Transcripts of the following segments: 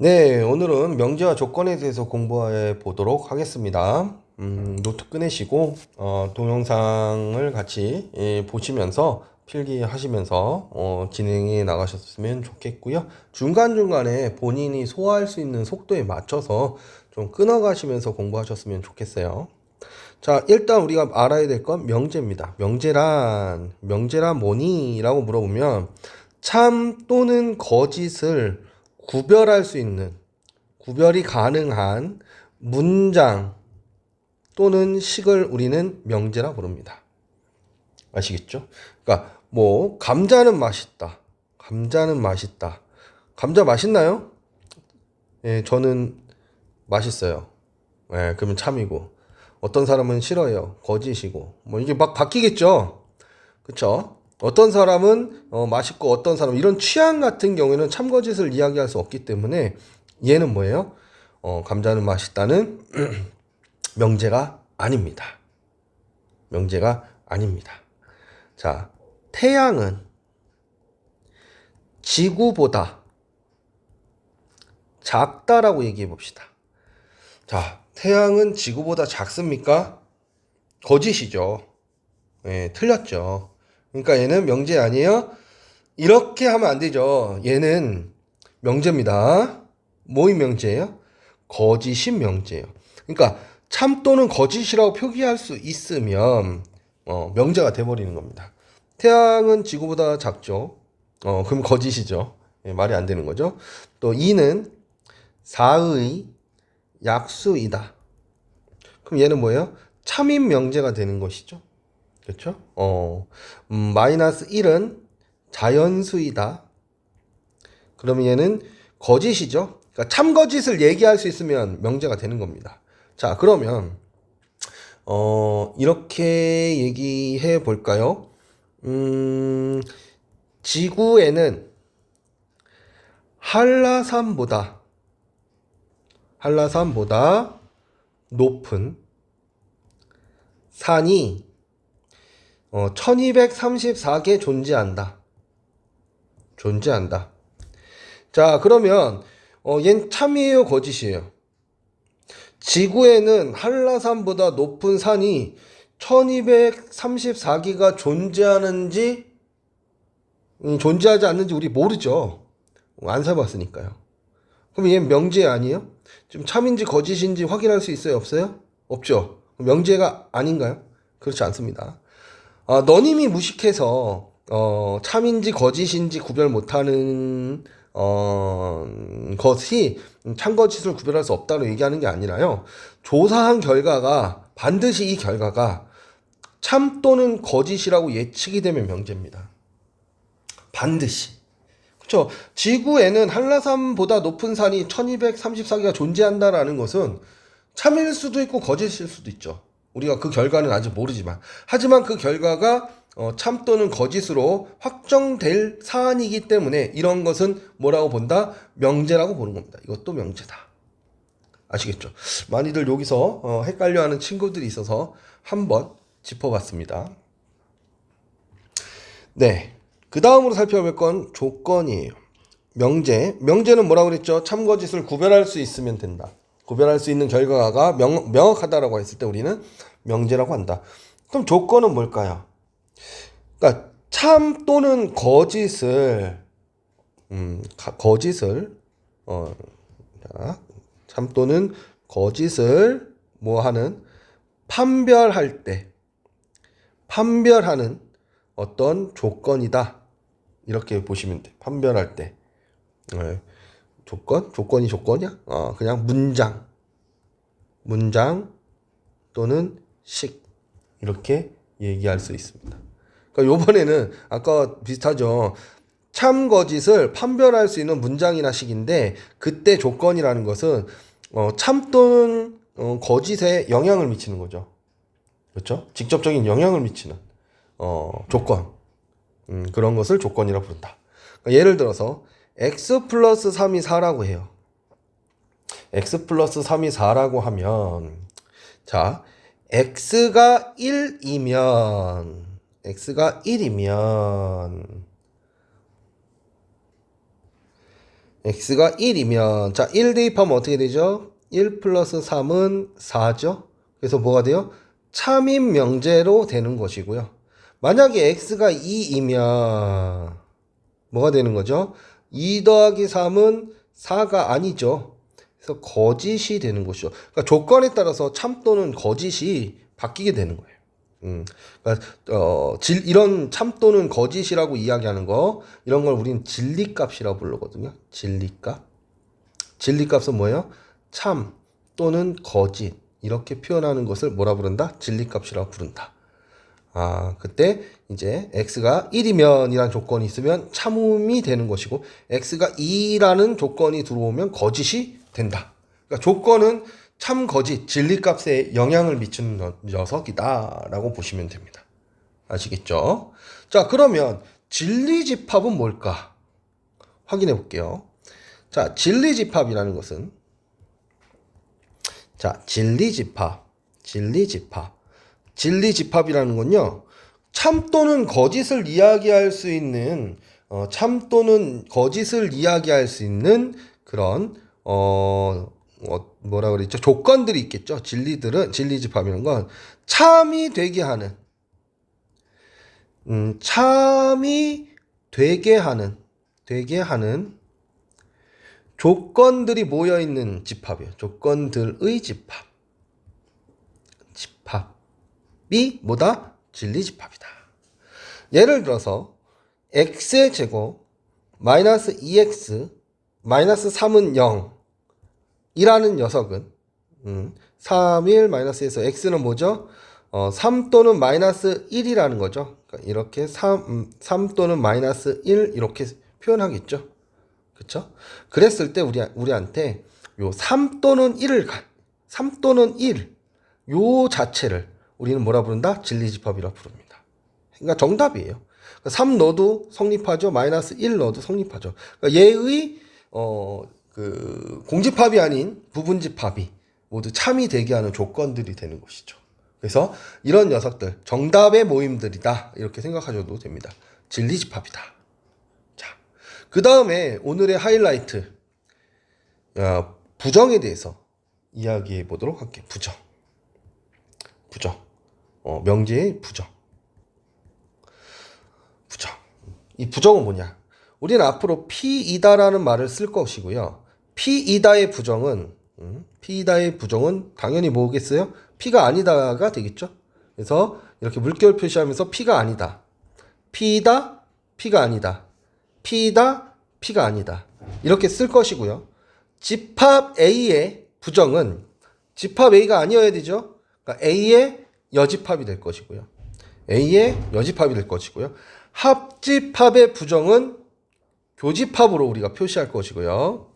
네, 오늘은 명제와 조건에 대해서 공부해 보도록 하겠습니다. 노트 꺼내시고 동영상을 같이 보시면서 필기하시면서 진행해 나가셨으면 좋겠고요. 중간중간에 본인이 소화할 수 있는 속도에 맞춰서 좀 끊어가시면서 공부하셨으면 좋겠어요. 자, 일단 우리가 알아야 될 건 명제입니다. 명제란 뭐니? 라고 물어보면 참 또는 거짓을 구별할 수 있는, 구별이 가능한 문장 또는 식을 우리는 명제라 부릅니다. 아시겠죠? 그러니까 뭐 감자는 맛있다. 감자는 맛있다. 감자 맛있나요? 예, 저는 맛있어요. 예, 그러면 참이고. 어떤 사람은 싫어요. 거짓이고. 뭐 이게 막 바뀌겠죠? 그쵸? 어떤 사람은 맛있고 어떤 사람은 이런 취향 같은 경우에는 참거짓을 이야기할 수 없기 때문에 얘는 뭐예요? 감자는 맛있다는 명제가 아닙니다. 명제가 아닙니다. 자, 태양은 지구보다 작다라고 얘기해 봅시다. 자, 태양은 지구보다 작습니까? 거짓이죠. 예, 틀렸죠. 그러니까 얘는 명제 아니에요? 이렇게 하면 안 되죠. 얘는 명제입니다. 뭐의 명제예요? 거짓인 명제예요. 그러니까 참 또는 거짓이라고 표기할 수 있으면 명제가 돼버리는 겁니다. 태양은 지구보다 작죠. 그럼 거짓이죠. 예, 말이 안 되는 거죠. 또 이는 사의 약수이다. 그럼 얘는 뭐예요? 참인 명제가 되는 것이죠. 그렇죠? 마이너스 1은 자연수이다. 그러면 얘는 거짓이죠. 그러니까 참거짓을 얘기할 수 있으면 명제가 되는 겁니다. 자, 그러면 이렇게 얘기해 볼까요? 지구에는 한라산보다 높은 산이 1234개 존재한다. 자, 그러면 얜 참이에요, 거짓이에요? 지구에는 한라산보다 높은 산이 1234기가 존재하지 않는지 우리 모르죠. 안 사봤으니까요. 그럼 얘는 명제 아니에요? 지금 참인지 거짓인지 확인할 수 있어요, 없어요? 없죠. 명제가 아닌가요? 그렇지 않습니다. 너님이 무식해서 참인지 거짓인지 구별 못하는 것이 참거짓을 구별할 수 없다고 얘기하는 게 아니라요. 조사한 결과가 반드시 이 결과가 참 또는 거짓이라고 예측이 되면 명제입니다. 반드시. 그렇죠. 지구에는 한라산보다 높은 산이 1234개가 존재한다라는 것은 참일 수도 있고 거짓일 수도 있죠. 우리가 그 결과는 아직 모르지만. 하지만 그 결과가 참 또는 거짓으로 확정될 사안이기 때문에 이런 것은 뭐라고 본다? 명제라고 보는 겁니다. 이것도 명제다. 아시겠죠? 많이들 여기서 헷갈려하는 친구들이 있어서 한번 짚어봤습니다. 네. 그 다음으로 살펴볼 건 조건이에요. 명제는 뭐라고 그랬죠? 참거짓을 구별할 수 있으면 된다. 구별할 수 있는 결과가 명확하다라고 했을 때 우리는 명제라고 한다. 그럼 조건은 뭘까요? 그러니까 참 또는 거짓을 어, 자, 참 또는 거짓을 뭐 하는 판별하는 어떤 조건이다. 이렇게 보시면 돼. 판별할 때. 네. 조건이 조건이야? 그냥 문장 또는 식 이렇게 얘기할 수 있습니다. 그러니까 요번에는 아까 비슷하죠. 참 거짓을 판별할 수 있는 문장이나 식인데 그때 조건이라는 것은 참 또는 거짓에 영향을 미치는 거죠. 그렇죠? 직접적인 영향을 미치는 조건 그런 것을 조건이라고 부른다. 그러니까 예를 들어서 x 플러스 3이 4라고 해요. x 플러스 3이 4라고 하면 자 x가 1이면 x가 1이면 자, 1 대입하면 어떻게 되죠? 1 플러스 3은 4죠. 그래서 뭐가 돼요? 참인 명제로 되는 것이고요. 만약에 x가 2이면 뭐가 되는 거죠? 2 더하기 3은 4가 아니죠. 그래서 거짓이 되는 것이죠. 그러니까 조건에 따라서 참 또는 거짓이 바뀌게 되는 거예요. 그러니까 이런 참 또는 거짓이라고 이야기하는 거, 이런 걸 우리는 진리값이라고 부르거든요. 진리값. 진리값은 뭐예요? 참 또는 거짓 이렇게 표현하는 것을 뭐라 부른다? 진리값이라고 부른다. 그때 이제 x가 1이면 이란 조건이 있으면 참음이 되는 것이고 x가 2라는 조건이 들어오면 거짓이 된다. 그러니까 조건은 참 거짓, 진리값에 영향을 미치는 녀석이다 라고 보시면 됩니다. 아시겠죠? 자, 그러면 진리집합은 뭘까? 확인해 볼게요. 자, 진리집합이라는 것은 자, 진리집합이라는 건요, 참 또는 거짓을 이야기할 수 있는 참 또는 거짓을 이야기할 수 있는 그런 뭐라 그랬죠? 조건들이 있겠죠. 진리집합이라는 건 참이 되게 하는 참이 되게 하는 조건들이 모여 있는 집합이에요. 조건들의 집합이 뭐다? 진리집합이다. 예를 들어서 x의 제곱 마이너스 2x 마이너스 3은 0 이라는 녀석은 3, 1 마이너스에서 x는 뭐죠? 3 또는 마이너스 1이라는 거죠. 그러니까 이렇게 3 또는 마이너스 1 이렇게 표현하겠죠. 그쵸? 그랬을 때 우리한테 요 3 또는 1 요 자체를 우리는 뭐라 부른다? 진리집합이라 부릅니다. 그러니까 정답이에요. 3 넣어도 성립하죠. 마이너스 1 넣어도 성립하죠. 그러니까 얘의 공집합이 아닌 부분집합이 모두 참이 되게 하는 조건들이 되는 것이죠. 그래서 이런 녀석들 정답의 모임들이다 이렇게 생각하셔도 됩니다. 진리집합이다. 자, 그 다음에 오늘의 하이라이트 부정에 대해서 이야기해 보도록 할게요. 부정 명제의 부정. 이 부정은 뭐냐? 우리는 앞으로 P이다라는 말을 쓸 것이고요. P이다의 부정은 당연히 뭐겠어요? P가 아니다가 되겠죠? 그래서 이렇게 물결 표시하면서 P가 아니다. P이다, P가 아니다. P이다, P가 아니다. 이렇게 쓸 것이고요. 집합 A의 부정은 집합 A가 아니어야 되죠? 그러니까 A의 여집합이 될 것이고요. 합집합의 부정은 교집합으로 우리가 표시할 것이고요.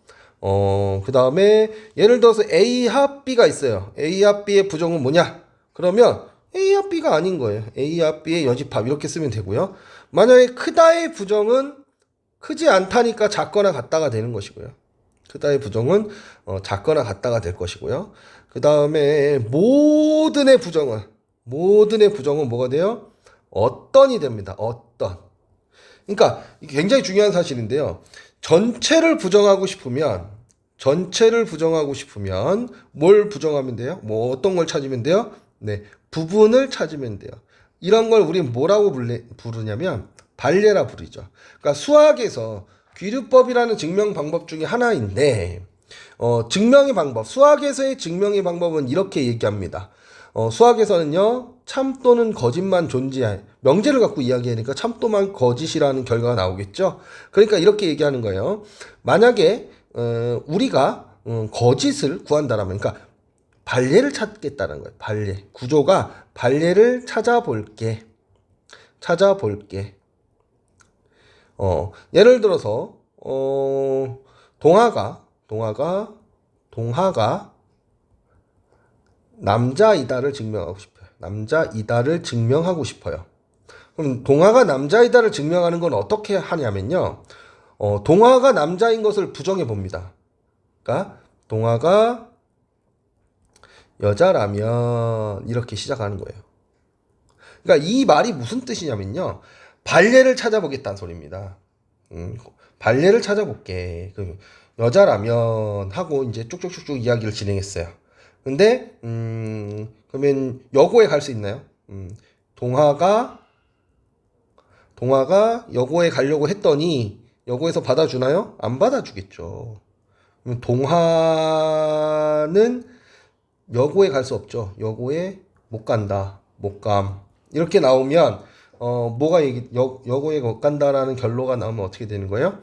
그 다음에 예를 들어서 A 합 B가 있어요. A 합 B의 부정은 뭐냐? 그러면 A 합 B가 아닌 거예요. A 합 B의 여집합 이렇게 쓰면 되고요. 만약에 크다의 부정은 크지 않다니까 작거나 같다가 되는 것이고요. 크다의 부정은 작거나 같다가 될 것이고요. 그 다음에 모든의 부정은 뭐가 돼요? 어떤이 됩니다. 어떤. 그러니까 이게 굉장히 중요한 사실인데요. 전체를 부정하고 싶으면 뭘 부정하면 돼요? 뭐 어떤 걸 찾으면 돼요? 네, 부분을 찾으면 돼요. 이런 걸 우리는 뭐라고 부르냐면 반례라 부르죠. 그러니까 수학에서 귀류법이라는 증명 방법 중에 하나인데 증명의 방법, 수학에서의 증명의 방법은 이렇게 얘기합니다. 수학에서는요, 참 또는 거짓만 존재해. 명제를 갖고 이야기하니까 참 또는 거짓이라는 결과가 나오겠죠. 그러니까 이렇게 얘기하는 거예요. 만약에 우리가 거짓을 구한다라면, 그러니까 반례를 찾겠다는 거예요. 반례. 구조가 반례를 찾아볼게. 예를 들어서 동화가 남자이다를 증명하고 싶어요. 그럼 동화가 남자이다를 증명하는 건 어떻게 하냐면요. 동화가 남자인 것을 부정해 봅니다. 그러니까 동화가 여자라면 이렇게 시작하는 거예요. 그러니까 이 말이 무슨 뜻이냐면요. 반례를 찾아보겠다는 소리입니다. 발레를 찾아볼게. 그 여자라면 하고 이제 쭉쭉쭉쭉 이야기를 진행했어요. 근데 그러면 여고에 갈 수 있나요? 동화가 여고에 가려고 했더니 여고에서 받아주나요? 안 받아주겠죠. 그럼 동화는 여고에 갈 수 없죠. 여고에 못 간다. 못 감. 이렇게 나오면 여고에 못 간다라는 결로가 나오면 어떻게 되는 거예요?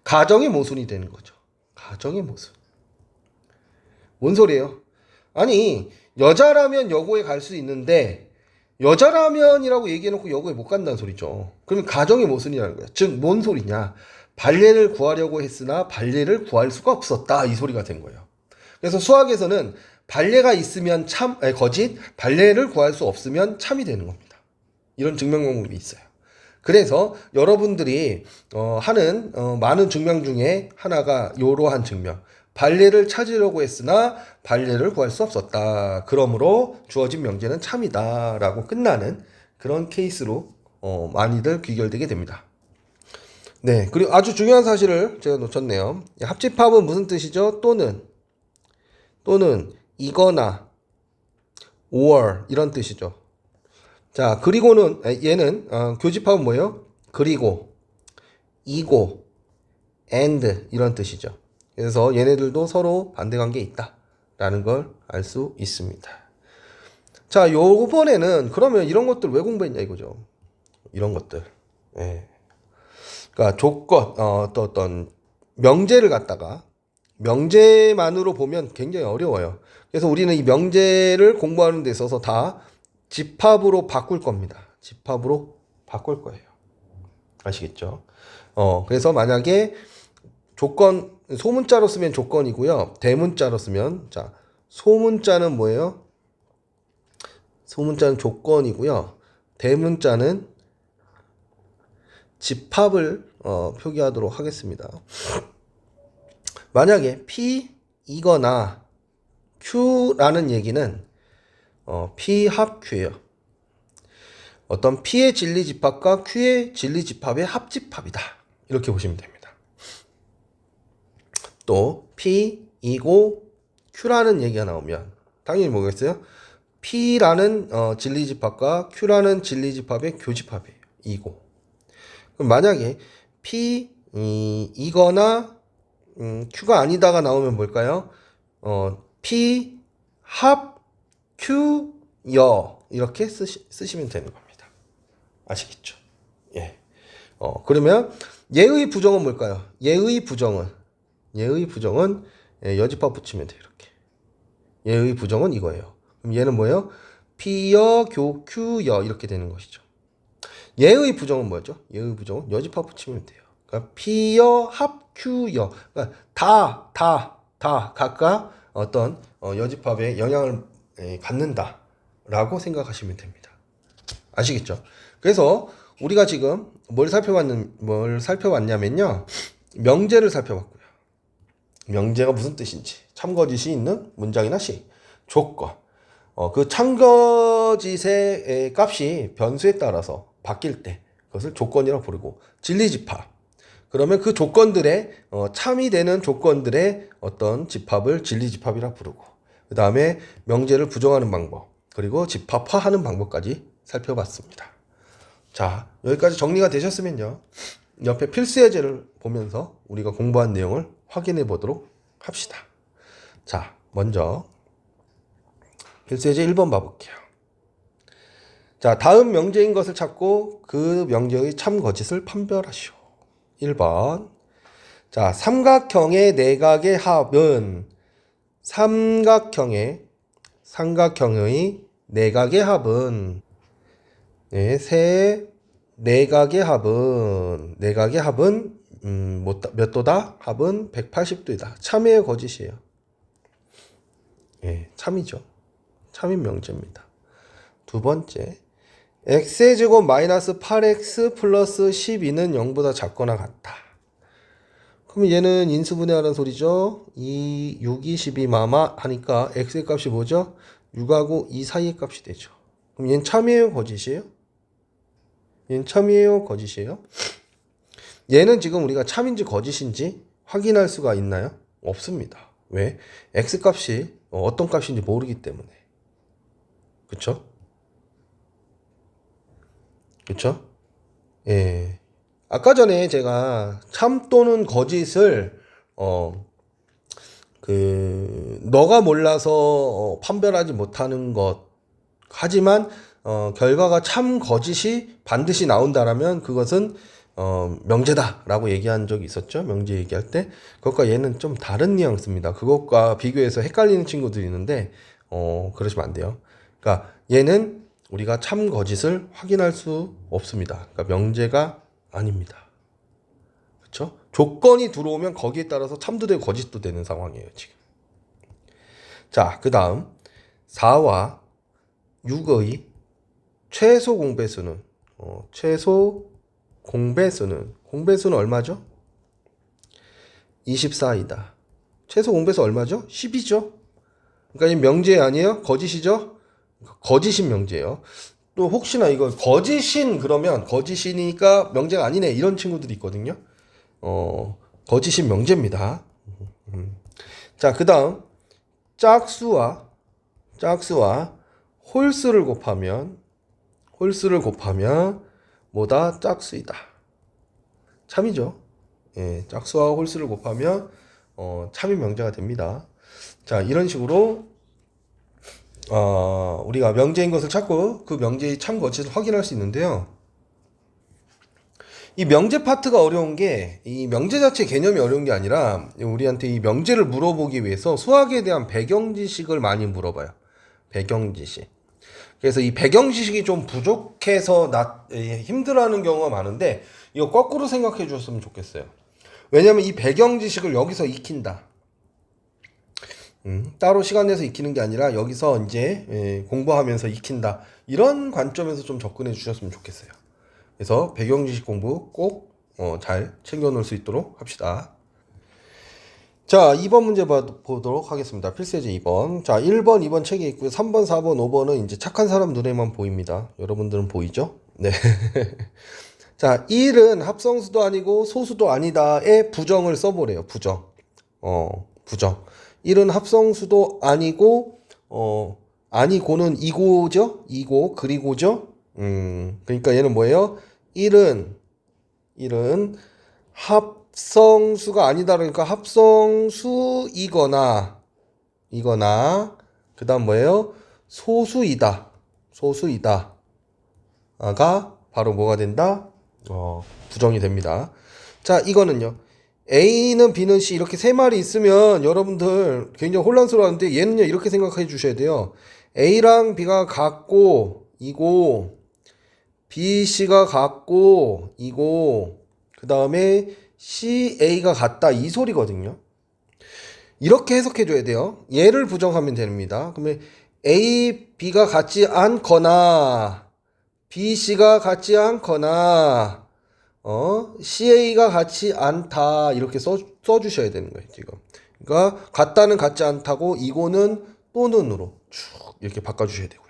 가정의 모순이 되는 거죠. 가정의 모순. 뭔 소리예요? 아니, 여자라면 여고에 갈 수 있는데 여자라면이라고 얘기해놓고 여고에 못 간다는 소리죠. 그러면 가정의 모순이라는 거예요. 즉, 뭔 소리냐? 발레를 구하려고 했으나 발레를 구할 수가 없었다. 이 소리가 된 거예요. 그래서 수학에서는 발레가 있으면 거짓, 발레를 구할 수 없으면 참이 되는 겁니다. 이런 증명 방법이 있어요. 그래서 여러분들이 하는 많은 증명 중에 하나가 이러한 증명. 발레를 찾으려고 했으나 발레를 구할 수 없었다. 그러므로 주어진 명제는 참이다. 라고 끝나는 그런 케이스로 많이들 귀결되게 됩니다. 네, 그리고 아주 중요한 사실을 제가 놓쳤네요. 합집합은 무슨 뜻이죠? 또는 이거나 or 이런 뜻이죠. 자, 그리고는 얘는 교집합은 뭐예요? 그리고 이고 and 이런 뜻이죠. 그래서 얘네들도 서로 반대관계에 있다라는 걸 알 수 있습니다. 자, 요번에는 그러면 이런 것들 왜 공부했냐 이거죠. 이런 것들. 예. 그러니까 조건, 또 어떤 명제를 갖다가 명제만으로 보면 굉장히 어려워요. 그래서 우리는 이 명제를 공부하는 데 있어서 다 집합으로 바꿀 겁니다. 집합으로 바꿀 거예요. 아시겠죠? 그래서 만약에 소문자로 쓰면 조건이고요. 대문자로 쓰면, 자, 소문자는 뭐예요? 소문자는 조건이고요. 대문자는 집합을 표기하도록 하겠습니다. 만약에 P이거나 Q라는 얘기는 P 합 Q예요. 어떤 P의 진리집합과 Q의 진리집합의 합집합이다. 이렇게 보시면 됩니다. 또 P이고 Q라는 얘기가 나오면 당연히 뭐겠어요? P라는 진리집합과 Q라는 진리집합의 교집합이에요. 이고. 그럼 만약에 P이거나 Q가 아니다가 나오면 뭘까요? P 합 Q 여 이렇게 쓰시면 되는 겁니다. 아시겠죠? 예. 그러면 얘의 부정은 뭘까요? 얘의 부정은 여집합 붙이면 돼요. 이렇게. 얘의 부정은 이거예요. 그럼 얘는 뭐예요? P여 교 Q여 이렇게 되는 것이죠. 얘의 부정은 뭐죠? 얘의 부정은 여집합 붙이면 돼요. 그러니까 P여 합 Q여. 그러니까 다 각각 어떤 여집합에 영향을 갖는다라고 생각하시면 됩니다. 아시겠죠? 그래서 우리가 지금 뭘 살펴봤냐면요. 명제를 살펴봤고요. 명제가 무슨 뜻인지, 참거짓이 있는 문장이나 시, 조건. 그 참거짓의 값이 변수에 따라서 바뀔 때 그것을 조건이라고 부르고, 진리집합. 그러면 그 조건들의 참이 되는 조건들의 어떤 집합을 진리집합이라고 부르고, 그 다음에 명제를 부정하는 방법, 그리고 집합화하는 방법까지 살펴봤습니다. 자, 여기까지 정리가 되셨으면요, 옆에 필수 예제를 보면서 우리가 공부한 내용을 확인해 보도록 합시다. 자, 먼저 필수 예제 1번 봐볼게요. 자, 다음 명제인 것을 찾고 그 명제의 참거짓을 판별하시오. 1번. 자, 삼각형의 내각의 합은 삼각형의 내각의 합은 내각의 합은 몇 도다? 합은 180도이다. 참이에요, 거짓이에요? 예, 참이죠. 참인 명제입니다. 두 번째. x의 제곱 마이너스 8x 플러스 12는 0보다 작거나 같다. 그럼 얘는 인수분해하는 소리죠. 6, 12 마마 하니까 x의 값이 뭐죠? 6하고 2 사이의 값이 되죠. 그럼 얘는 참이에요, 거짓이에요? 얘는 참이에요, 거짓이에요? 얘는 지금 우리가 참인지 거짓인지 확인할 수가 있나요? 없습니다. 왜? x값이 어떤 값인지 모르기 때문에. 그쵸? 그쵸? 예. 아까 전에 제가 참 또는 거짓을 너가 몰라서 판별하지 못하는 것, 하지만 결과가 참 거짓이 반드시 나온다라면 그것은 명제다라고 얘기한 적이 있었죠. 명제 얘기할 때. 그것과 얘는 좀 다른 뉘앙스입니다. 그것과 비교해서 헷갈리는 친구들이 있는데 그러시면 안 돼요. 그러니까 얘는 우리가 참 거짓을 확인할 수 없습니다. 그러니까 명제가 아닙니다. 그렇죠? 조건이 들어오면 거기에 따라서 참도 되고 거짓도 되는 상황이에요, 지금. 자, 그다음 4와 6의 최소 공배수는 최소 공배수는 얼마죠? 24이다. 최소 공배수 얼마죠? 10이죠. 그러니까 이 명제 아니에요? 거짓이죠? 거짓인 명제예요. 또 혹시나 이거 거짓인 그러면 거짓이니까 명제가 아니네 이런 친구들이 있거든요. 거짓인 명제입니다. 자, 그다음 짝수와 홀수를 곱하면 뭐다? 짝수이다. 참이죠. 예, 짝수와 홀수를 곱하면 참이 명제가 됩니다. 자, 이런 식으로 우리가 명제인 것을 찾고 그 명제의 참 거짓을 확인할 수 있는데요. 이 명제 파트가 어려운 게 이 명제 자체 개념이 어려운 게 아니라 우리한테 이 명제를 물어보기 위해서 수학에 대한 배경 지식을 많이 물어봐요. 배경 지식. 그래서 이 배경 지식이 좀 부족해서 힘들어하는 경우가 많은데 이거 거꾸로 생각해 주셨으면 좋겠어요. 왜냐면 이 배경 지식을 여기서 익힌다. 따로 시간 내서 익히는 게 아니라 여기서 이제 공부하면서 익힌다. 이런 관점에서 좀 접근해 주셨으면 좋겠어요. 그래서 배경 지식 공부 꼭 잘 챙겨 놓을 수 있도록 합시다. 자, 2번 문제 보도록 하겠습니다. 필수예제 2번. 자, 1번, 2번 책에 있고요. 3번, 4번, 5번은 이제 착한 사람 눈에만 보입니다. 여러분들은 보이죠? 네. 자, 1은 합성수도 아니고 소수도 아니다의 부정을 써보래요. 부정. 부정. 1은 합성수도 아니고, 아니고는 이고죠? 이고, 그리고죠? 그러니까 얘는 뭐예요? 1은 합성수가 아니다. 그러니까 합성수이거나, 그 다음 뭐예요? 소수이다. 가 바로 뭐가 된다? 부정이 됩니다. 자, 이거는요. A는 B는 C 이렇게 세 마리 있으면 여러분들 굉장히 혼란스러워하는데 얘는요 이렇게 생각해 주셔야 돼요. A랑 B가 같고 이고 B, C가 같고 이고 그 다음에 C, A가 같다 이 소리거든요. 이렇게 해석해 줘야 돼요. 얘를 부정하면 됩니다. 그러면 A, B가 같지 않거나 B, C가 같지 않거나 CA가 같지 않다 이렇게 써주셔야 되는 거예요 지금. 그러니까 같다는 같지 않다고 이고는 또는으로 쭉 이렇게 바꿔주셔야 되고요.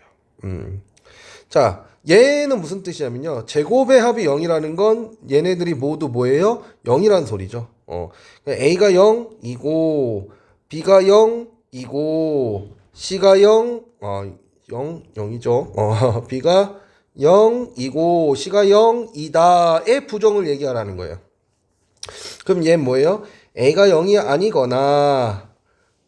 자, 얘는 무슨 뜻이냐면요. 제곱의 합이 0이라는 건 얘네들이 모두 뭐예요? 0이라는 소리죠. A가 0이고 B가 0이고 C가 0, 0이죠. B가 0이고 C가 0이다의 부정을 얘기하라는 거예요. 그럼 얘는 뭐예요? A가 0이 아니거나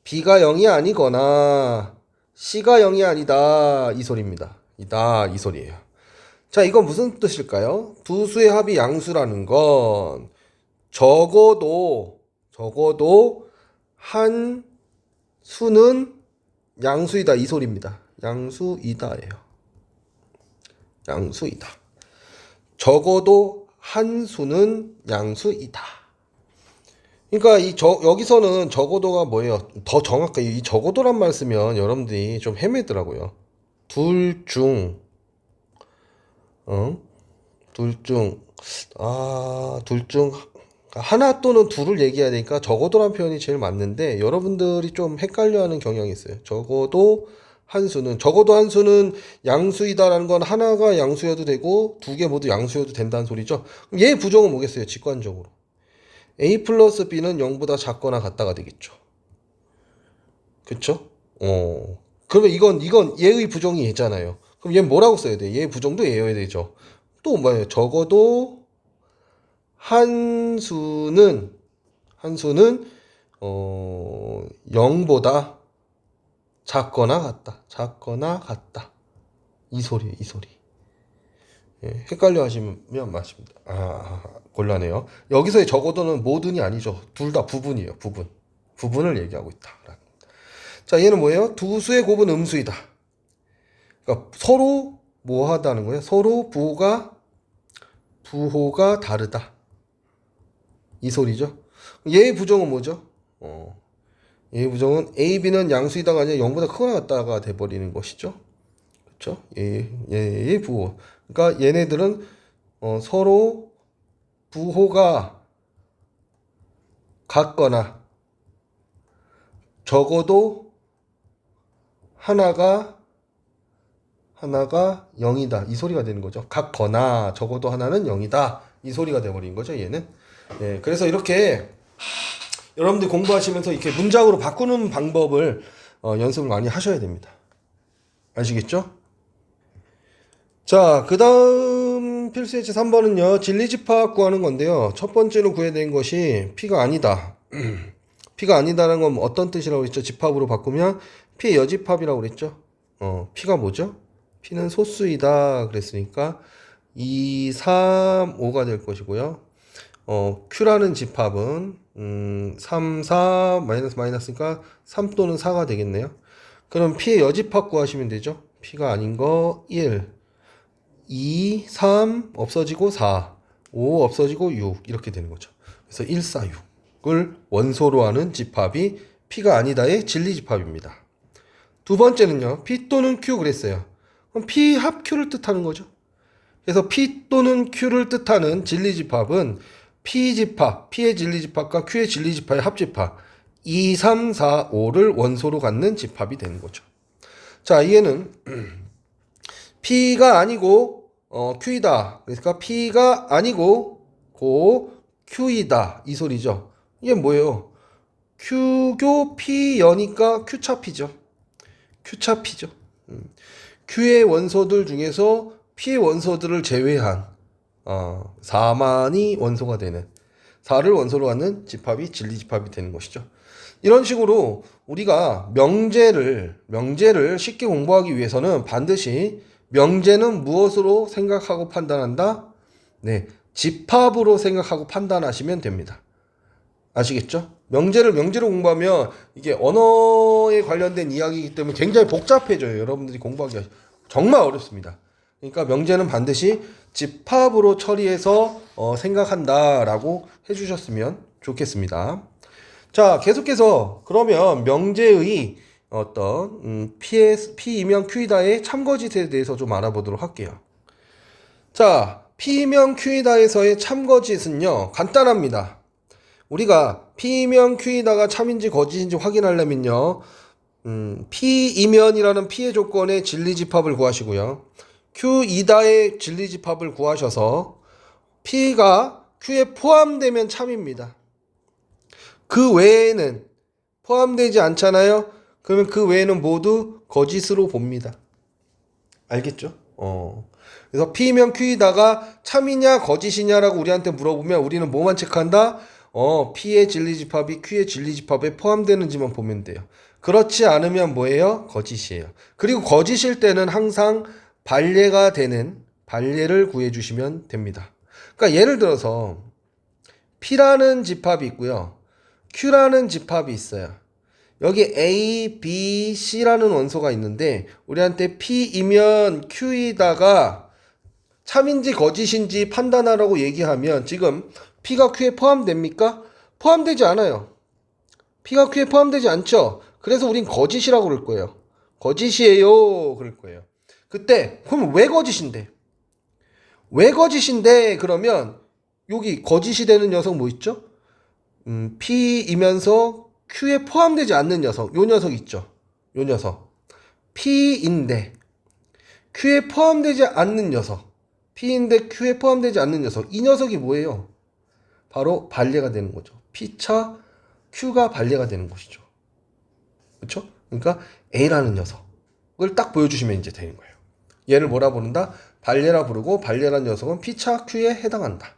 B가 0이 아니거나 C가 0이 아니다 이 소리입니다. 이 소리예요. 자, 이건 무슨 뜻일까요? 두 수의 합이 양수라는 건 적어도 한 수는 양수이다 이 소리입니다. 양수이다예요. 양수이다. 적어도 한 수는 양수이다. 그러니까 여기서는 적어도가 뭐예요? 더 정확하게 이 적어도란 말 쓰면 여러분들이 좀 헤매더라고요. 둘 중 하나 또는 둘을 얘기해야 되니까 적어도란 표현이 제일 맞는데 여러분들이 좀 헷갈려하는 경향이 있어요. 적어도 한 수는 적어도 한 수는 양수이다라는 건 하나가 양수여도 되고 두 개 모두 양수여도 된다는 소리죠. 그럼 얘 부정은 뭐겠어요? 직관적으로 a 플러스 b는 0보다 작거나 같다가 되겠죠. 그쵸? 그러면 이건 얘의 부정이 얘잖아요. 그럼 얘는 뭐라고 써야 돼? 얘 부정도 얘여야 되죠. 또 뭐예요? 적어도 한 수는 0보다 작거나 같다. 이 소리예요, 이 소리. 예, 헷갈려 하시면 맞습니다. 곤란해요. 여기서의 적어도는 모든이 아니죠. 둘 다 부분이에요, 부분을 얘기하고 있다. 자, 얘는 뭐예요? 두 수의 곱은 음수이다. 그러니까 서로 뭐 하다는 거예요? 서로 부호가 다르다. 이 소리죠. 얘의 부정은 뭐죠? 얘의 부정은 A, B는 양수이다가 아니라 0보다 크거나 같다가 돼버리는 것이죠. 그렇죠? 얘의 부호. 그러니까 얘네들은 서로 부호가 같거나 적어도 하나가 0이다. 이 소리가 되는 거죠. 같거나 적어도 하나는 0이다. 이 소리가 돼버린 거죠, 얘는. 예, 그래서 이렇게 여러분들 공부하시면서 이렇게 문장으로 바꾸는 방법을 연습을 많이 하셔야 됩니다. 아시겠죠? 자, 그 다음 필수 예제 3번은요. 진리집합 구하는 건데요. 첫 번째로 구해야 되는 것이 P가 아니다. P가 아니다라는 건 어떤 뜻이라고 그랬죠? 집합으로 바꾸면 P의 여집합이라고 그랬죠? P가 뭐죠? P는 소수이다 그랬으니까 2, 3, 5가 될 것이고요. Q라는 집합은 3, 4, 마이너스니까 3 또는 4가 되겠네요. 그럼 P의 여집합 구하시면 되죠. P가 아닌 거 1, 2, 3 없어지고 4, 5 없어지고 6 이렇게 되는 거죠. 그래서 1, 4, 6을 원소로 하는 집합이 P가 아니다의 진리집합입니다. 두 번째는요. P 또는 Q 그랬어요. 그럼 P 합 Q를 뜻하는 거죠. 그래서 P 또는 Q를 뜻하는 진리집합은 P집합, P의 진리집합과 Q의 진리집합의 합집합 2, 3, 4, 5를 원소로 갖는 집합이 되는 거죠. 자, 얘는 P가 아니고 Q이다. 그러니까 P가 아니고 Q이다. 이 소리죠. 이게 뭐예요? Q교 P여니까 Q차피죠. Q의 원소들 중에서 P의 원소들을 제외한 4만이 원소가 되는 4를 원소로 갖는 집합이 진리집합이 되는 것이죠. 이런 식으로 우리가 명제를 쉽게 공부하기 위해서는 반드시 명제는 무엇으로 생각하고 판단한다? 네, 집합으로 생각하고 판단하시면 됩니다. 아시겠죠? 명제로 공부하면 이게 언어에 관련된 이야기이기 때문에 굉장히 복잡해져요. 여러분들이 공부하기가 정말 어렵습니다. 그러니까 명제는 반드시 집합으로 처리해서 생각한다라고 해주셨으면 좋겠습니다. 자, 계속해서 그러면 명제의 어떤 P이면 Q이다의 참거짓에 대해서 좀 알아보도록 할게요. 자, P이면 Q이다에서의 참거짓은요 간단합니다. 우리가 P이면 Q이다가 참인지 거짓인지 확인하려면요 P이면이라는 P의 조건의 진리집합을 구하시고요 Q이다의 진리집합을 구하셔서 P가 Q에 포함되면 참입니다. 그 외에는 포함되지 않잖아요. 그러면 그 외에는 모두 거짓으로 봅니다. 알겠죠? 그래서 P면 Q이다가 참이냐 거짓이냐라고 우리한테 물어보면 우리는 뭐만 체크한다? P의 진리집합이 Q의 진리집합에 포함되는지만 보면 돼요. 그렇지 않으면 뭐예요? 거짓이에요. 그리고 거짓일 때는 항상 반례가 되는 반례를 구해주시면 됩니다. 그러니까 예를 들어서 P라는 집합이 있고요. Q라는 집합이 있어요. 여기 A, B, C라는 원소가 있는데 우리한테 P이면 Q이다가 참인지 거짓인지 판단하라고 얘기하면 지금 P가 Q에 포함됩니까? 포함되지 않아요. P가 Q에 포함되지 않죠. 그래서 우린 거짓이라고 그럴 거예요. 거짓이에요 그럴 거예요. 그때 그럼 왜 거짓인데? 그러면 여기 거짓이 되는 녀석 뭐 있죠? P이면서 Q에 포함되지 않는 녀석, 요 녀석 있죠. 요 녀석. P인데 Q에 포함되지 않는 녀석. P인데 Q에 포함되지 않는 녀석. 이 녀석이 뭐예요? 바로 반례가 되는 거죠. P차 Q가 반례가 되는 것이죠. 그렇죠? 그러니까 A라는 녀석을 딱 보여주시면 이제 되는 거예요. 얘를 뭐라 부른다? 반례라 부르고 반례라는 녀석은 P차 Q에 해당한다.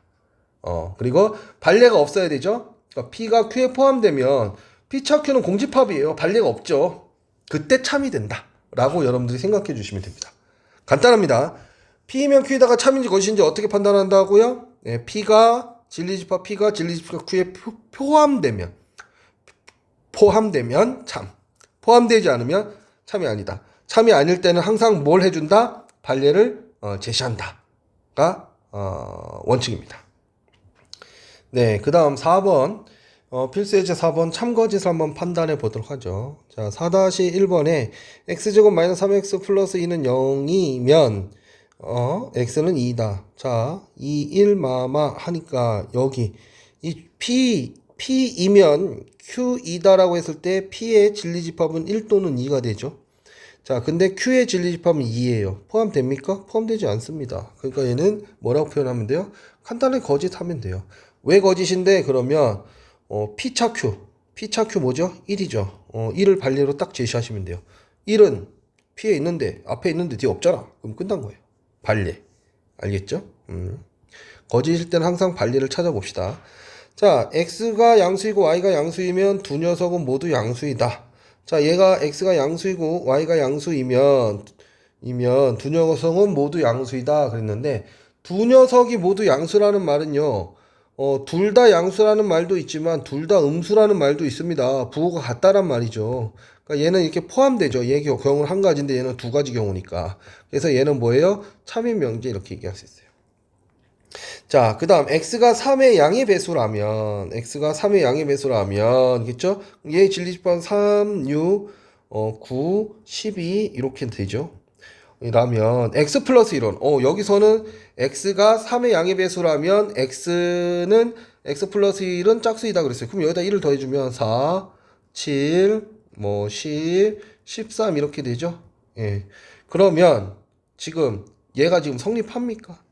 그리고 반례가 없어야 되죠. 그러니까 P가 Q에 포함되면 P차 Q는 공집합이에요. 반례가 없죠. 그때 참이 된다. 라고 여러분들이 생각해 주시면 됩니다. 간단합니다. P이면 Q에다가 참인지 거짓인지 어떻게 판단한다고요? 네, P가 진리집합 Q에 포함되면 참. 포함되지 않으면 참이 아니다. 참이 아닐 때는 항상 뭘 해준다? 반례를 제시한다가 원칙입니다. 네, 그 다음 4번 필수 예제 4번 참거짓을 한번 판단해 보도록 하죠. 자, 4-1번에 x제곱 마이너스 3x 플러스 2는 0이면 x는 2다. 자, 2, 1 마마 하니까 여기 이 P이면 Q2다라고 했을 때 P의 진리집합은 1 또는 2가 되죠. 자, 근데 Q의 진리집합은 2예요. 포함됩니까? 포함되지 않습니다. 그러니까 얘는 뭐라고 표현하면 돼요? 간단하게 거짓하면 돼요. 왜 거짓인데? 그러면 P차 Q 뭐죠? 1이죠. 1을 반례로 딱 제시하시면 돼요. 1은 P에 있는데 앞에 있는데 뒤에 없잖아. 그럼 끝난 거예요. 반례. 알겠죠? 거짓일 때는 항상 반례를 찾아봅시다. 자, x가 양수이고 y가 양수이면 두 녀석은 모두 양수이다. 자, 얘가 x가 양수이고 y가 양수이면 두 녀석은 모두 양수이다 그랬는데 두 녀석이 모두 양수라는 말은요. 둘 다 양수라는 말도 있지만 둘 다 음수라는 말도 있습니다. 부호가 같다란 말이죠. 그러니까 얘는 이렇게 포함되죠. 얘 경우는 한 가지인데 얘는 두 가지 경우니까. 그래서 얘는 뭐예요? 참인 명제 이렇게 얘기할 수 있어요. 자, 그 다음 x가 3의 양의 배수라면 그쵸? 얘 진리집합 3, 6, 9, 12 이렇게 되죠. 라면 x 플러스 1은 여기서는 x가 3의 양의 배수라면 x는 x 플러스 1은 짝수이다 그랬어요. 그럼 여기다 1을 더해주면 4, 7, 10, 13 이렇게 되죠. 예. 그러면 지금 얘가 지금 성립합니까?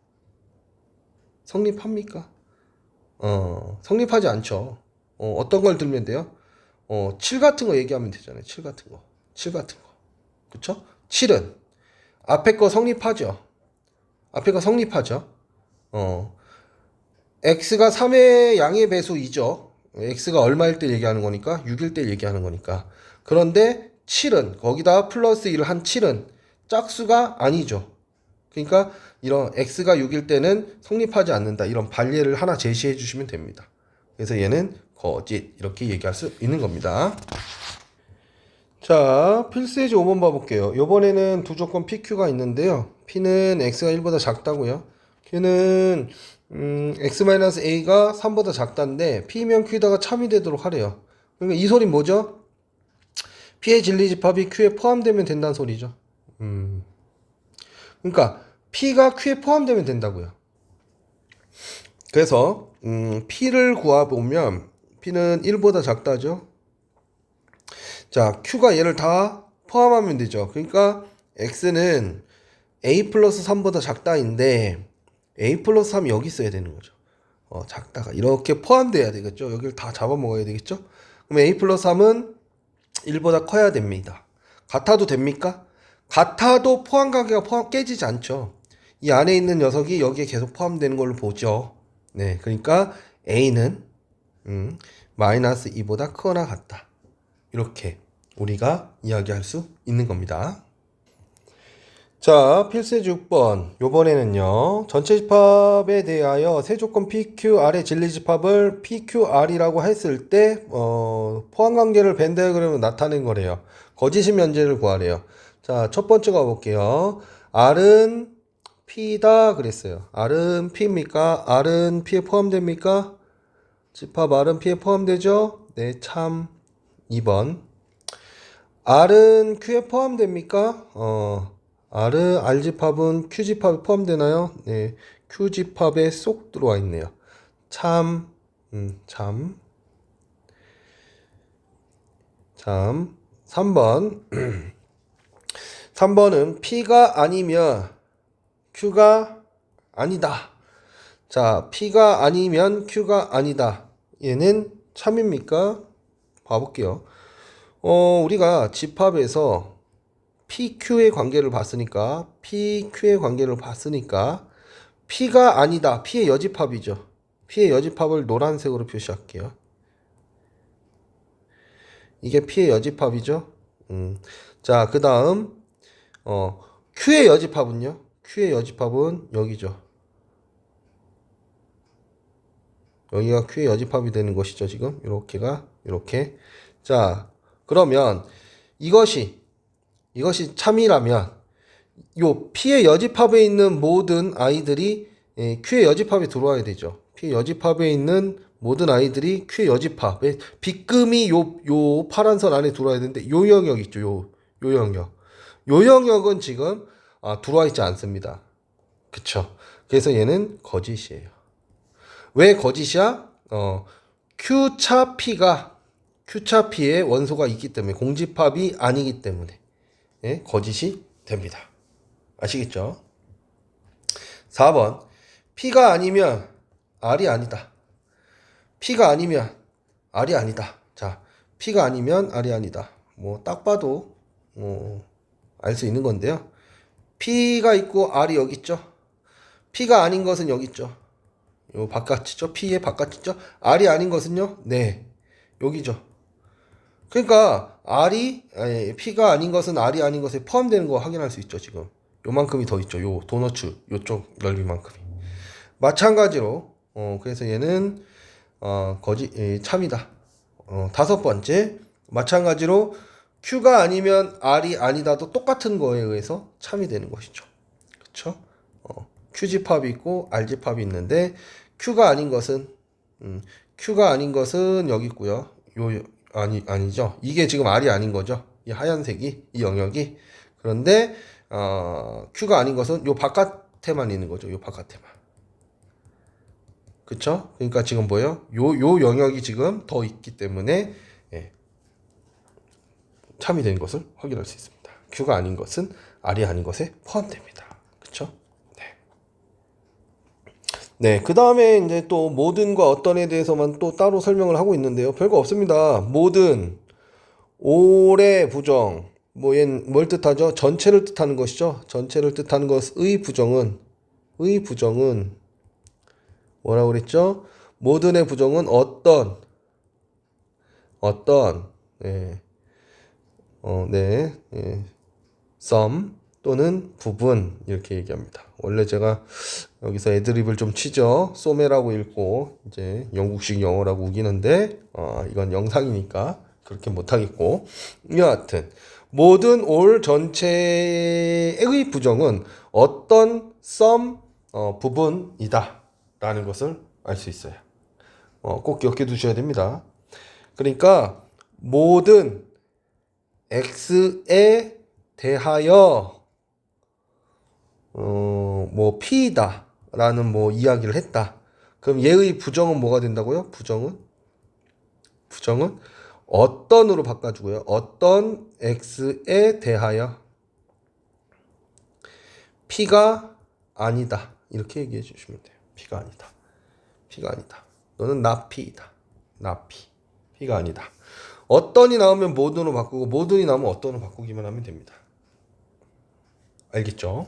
성립하지 않죠. 어떤 걸 들면 돼요? 7 같은 거 얘기하면 되잖아요. 7 같은 거. 그쵸? 7은 앞에 거 성립하죠. x가 3의 양의 배수이죠. x가 얼마일 때 얘기하는 거니까? 6일 때 얘기하는 거니까. 그런데 7은 거기다 플러스 1을 한 7은 짝수가 아니죠. 그러니까 이런 x가 6일 때는 성립하지 않는다. 이런 반례를 하나 제시해 주시면 됩니다. 그래서 얘는 거짓 이렇게 얘기할 수 있는 겁니다. 자, 필수 예제 5번 봐볼게요. 요번에는 두 조건 PQ가 있는데요. P는 X가 1보다 작다고요. Q는 X-A가 3보다 작다인데 P면 Q에다가 참이 되도록 하래요. 그러니까 이 소리는 뭐죠? P의 진리집합이 Q에 포함되면 된다는 소리죠. 그러니까 P가 Q에 포함되면 된다고요. 그래서 P를 구해보면 P는 1보다 작다죠. 자, Q가 얘를 다 포함하면 되죠. 그러니까 X는 A 플러스 3보다 작다인데 A 플러스 3이 여기 있어야 되는 거죠. 작다가 이렇게 포함돼야 되겠죠. 여기를 다 잡아먹어야 되겠죠. 그럼 A 플러스 3은 1보다 커야 됩니다. 같아도 됩니까? 같아도 포함관계가 깨지지 않죠. 이 안에 있는 녀석이 여기에 계속 포함되는 걸로 보죠. 네, 그러니까 A는 마이너스 2보다 크거나 같다. 이렇게 우리가 이야기할 수 있는 겁니다. 자, 필수예제 6번. 요번에는요, 전체 집합에 대하여 세조건 PQR의 진리집합을 PQR이라고 했을 때, 포함관계를 벤 다이어그램으로 나타낸 거래요. 거짓인 면제를 구하래요. 자, 첫 번째 가볼게요. R은 P다 그랬어요. R은 P입니까? R은 P에 포함됩니까? 집합 R은 P에 포함되죠? 네, 참. 2번. R은 Q에 포함됩니까? R집합은 Q집합에 포함되나요? 네, Q집합에 쏙 들어와 있네요. 참. 3번. 3번은 P가 아니면 Q가 아니다. 자, P가 아니면 Q가 아니다. 얘는 참입니까? 봐볼게요. 우리가 집합에서 PQ의 관계를 봤으니까 PQ의 관계를 봤으니까 P가 아니다. P의 여집합이죠. P의 여집합을 노란색으로 표시할게요. 이게 P의 여집합이죠. 자, 그 다음 Q의 여집합은요? Q의 여집합은 여기죠. 여기가 Q의 여집합이 되는 것이죠. 지금 이렇게가 이렇게. 자, 그러면 이것이 참이라면 요 P의 여집합에 있는 모든 아이들이 Q의 여집합에 들어와야 되죠. P의 여집합에 있는 모든 아이들이 Q의 여집합에 빗금이 요 파란 선 안에 들어와야 되는데 요 영역 있죠. 요 영역. 요 영역은 지금 들어와 있지 않습니다. 그쵸? 그래서 얘는 거짓이에요. 왜 거짓이야? Q차 P의 원소가 있기 때문에 공집합이 아니기 때문에 거짓이 됩니다. 아시겠죠? 4번 P가 아니면 R이 아니다. P가 아니면 R이 아니다. 자, P가 아니면 R이 아니다. 뭐 딱 봐도 알 수 있는 건데요. P가 있고 R이 여기 있죠. P가 아닌 것은 여기 있죠. 요 바깥이죠. P의 바깥이죠. R이 아닌 것은요. 네, 여기죠. 그러니까 P가 아닌 것은 R이 아닌 것에 포함되는 거 확인할 수 있죠. 지금 요만큼이 더 있죠. 요 도너츠 요쪽 넓이만큼이. 마찬가지로 그래서 얘는 참이다. 5번째 마찬가지로 Q가 아니면 R이 아니다도 똑같은 거에 의해서 참이 되는 것이죠. 그렇죠? Q집합이 있고 R집합이 있는데 Q가 아닌 것은 여기 있고요. 아니죠. 이게 지금 R이 아닌 거죠. 이 하얀색이 이 영역이. 그런데 Q가 아닌 것은 요 바깥에만 있는 거죠. 요 바깥에만. 그쵸? 그러니까 지금 뭐예요? 요 영역이 지금 더 있기 때문에 참이 된 것을 확인할 수 있습니다. Q가 아닌 것은 R이 아닌 것에 포함됩니다. 그쵸? 네, 그 다음에 이제 또 모든과 어떤에 대해서만 또 따로 설명을 하고 있는데요. 별거 없습니다. 모든, 올의 부정, 얘는 뭘 뜻하죠? 전체를 뜻하는 것이죠. 전체를 뜻하는 것의 부정은 뭐라고 그랬죠? 모든의 부정은 some 또는 부분 이렇게 얘기합니다. 원래 제가 여기서 애드립을 좀 치죠. 소매라고 읽고 이제 영국식 영어라고 우기는데 이건 영상이니까 그렇게 못하겠고, 여하튼 모든 올 전체의 부정은 어떤 some 부분이다 라는 것을 알 수 있어요. 꼭 기억해 두셔야 됩니다. 그러니까 모든 x에 대하여 P이다 라는 이야기를 했다. 그럼 얘의 부정은 뭐가 된다고요? 부정은 어떤으로 바꿔주고요. 어떤 x에 대하여 P가 아니다. 이렇게 얘기해 주시면 돼요. P가 아니다. 너는 not P이다. not P. P가 아니다. 어떤이 나오면 모든으로 바꾸고 모든이 나오면 어떤으로 바꾸기만 하면 됩니다. 알겠죠?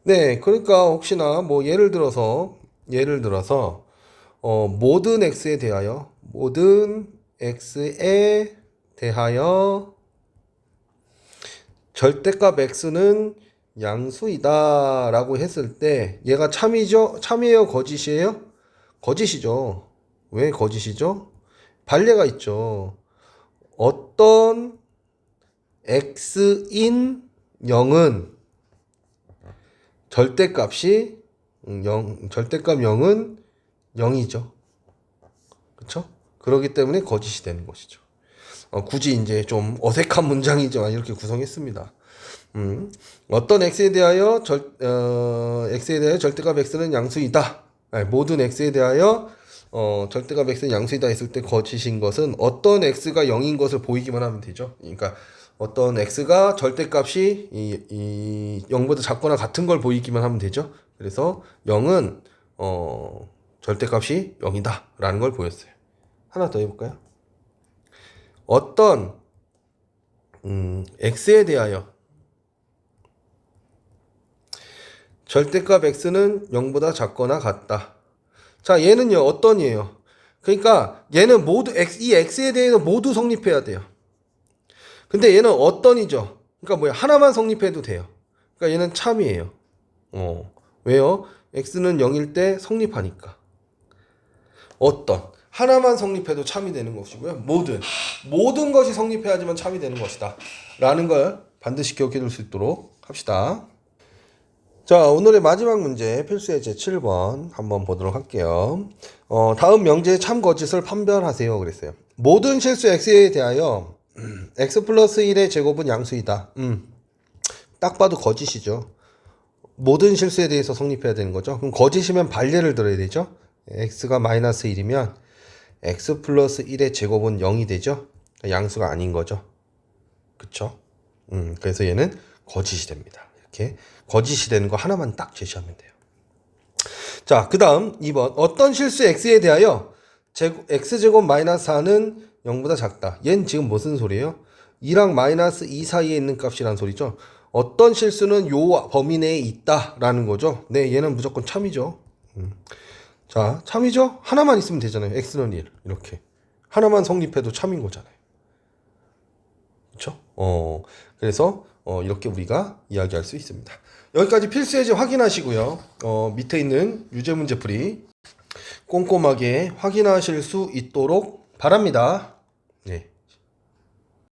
네, 그러니까 혹시나 예를 들어서 모든 x에 대하여 절대값 x는 양수이다 라고 했을 때 얘가 참이에요? 거짓이에요? 거짓이죠. 왜 거짓이죠? 반례가 있죠. 어떤 x인 0은 절대값 0은 0이죠. 그쵸? 그렇기 때문에 거짓이 되는 것이죠. 굳이 이제 좀 어색한 문장이지만 이렇게 구성했습니다. 어떤 x에 대하여 절대값 x는 양수이다. 아니, 모든 x에 대하여 절대값 x는 양수이다 했을 때 거짓인 것은 어떤 x가 0인 것을 보이기만 하면 되죠. 그러니까 어떤 x가 절대값이 이 0보다 작거나 같은 걸 보이기만 하면 되죠. 그래서 0은 절대값이 0이다 라는 걸 보였어요. 하나 더 해볼까요? 어떤 x에 대하여 절대값 x는 0보다 작거나 같다. 자, 얘는요 어떤 얘예요? 그러니까 얘는 모두 이 x에 대해서 모두 성립해야 돼요. 근데 얘는 어떤이죠? 그러니까 뭐야, 하나만 성립해도 돼요. 그러니까 얘는 참이에요. 왜요? x는 0일 때 성립하니까. 어떤 하나만 성립해도 참이 되는 것이고요. 모든 것이 성립해야지만 참이 되는 것이다 라는 걸 반드시 기억해 둘 수 있도록 합시다. 자, 오늘의 마지막 문제 필수예제 7번 한번 보도록 할게요. 다음 명제의 참 거짓을 판별하세요 그랬어요. 모든 실수 x에 대하여 x 플러스 1의 제곱은 양수이다. 딱 봐도 거짓이죠. 모든 실수에 대해서 성립해야 되는 거죠. 그럼 거짓이면 반례를 들어야 되죠. x가 마이너스 1이면 x 플러스 1의 제곱은 0이 되죠. 양수가 아닌 거죠. 그쵸? 그래서 얘는 거짓이 됩니다. 이렇게 거짓이 되는 거 하나만 딱 제시하면 돼요. 자, 그 다음 2번. 어떤 실수 x에 대하여 x제곱 마이너스 4는 0보다 작다. 얘는 지금 무슨 소리예요? 2랑 마이너스 2 사이에 있는 값이란 소리죠. 어떤 실수는 요 범위 내에 있다라는 거죠. 네, 얘는 무조건 참이죠. 자, 참이죠? 하나만 있으면 되잖아요. x는 1 이렇게 하나만 성립해도 참인 거잖아요. 그렇죠? 그래서 이렇게 우리가 이야기할 수 있습니다. 여기까지 필수예제 확인하시고요. 밑에 있는 유제 문제풀이 꼼꼼하게 확인하실 수 있도록 바랍니다. 네.